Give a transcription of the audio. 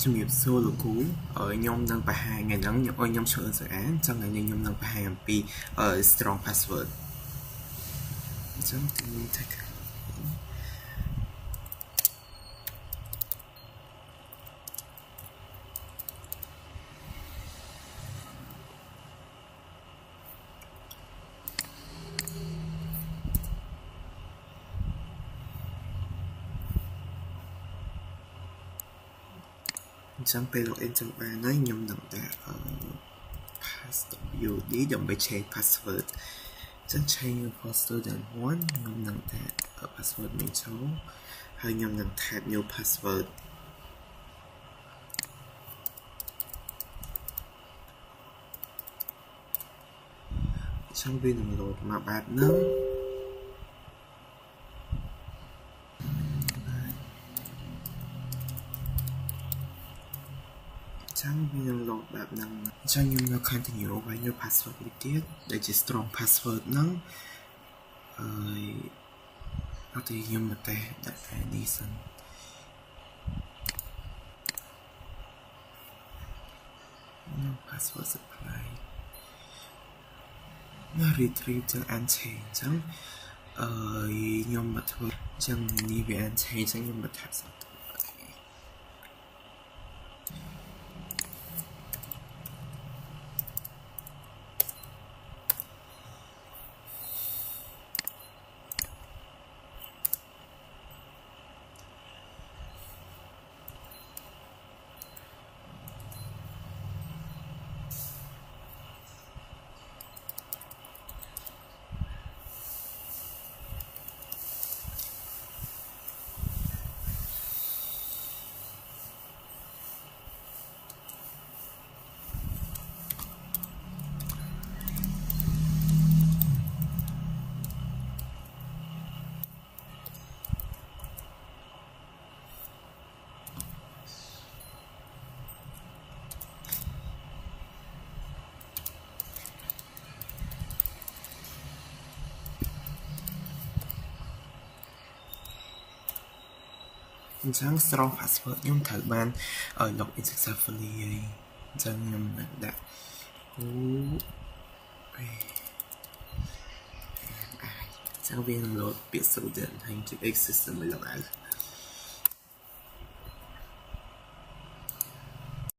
ជំរាបសួរលោកគ្រូខ្ញុំនឹងបង្ហាញថ្ងៃហ្នឹងខ្ញុំឆ្លើយសារចង់ថ្ងៃនេះខ្ញុំនឹងបង្ហាញអំពី strong password អញ្ចឹងទីនេះតែអញ្ចឹងពេល login ចូលបានហើយខ្ញុំនឹងដាក់ password ដើម្បី change password អញ្ចឹង change your password then one ខ្ញុំនឹងដាក់ password នេះចូលហើយខ្ញុំនឹង type new password អញ្ចឹងវានឹង load មកបែបហ្នឹងចាំវានឹង load បែបហ្នឹងអញ្ចឹងខ្ញុំនៅ continue ហើយ new password មួយទៀតដែលជា strong password ហ្នឹងហើយអត់ទេខ្ញុំមកតែដាក់នេះសិនnew password supply ណា retrieve ទៅ unchain អញ្ចឹងខ្ញុំមកធ្វើអញ្ចឹងនេះវា unchain អញ្ចឹងខ្ញុំមកថាសិនអញ្ចឹង strong password ខ្ញុំត្រូវបាន login successfully ហើយអញ្ចឹងខ្ញុំនឹងដាក់អញ្ចឹងវានឹង load ពាក្យ student ហើយ active system មក log out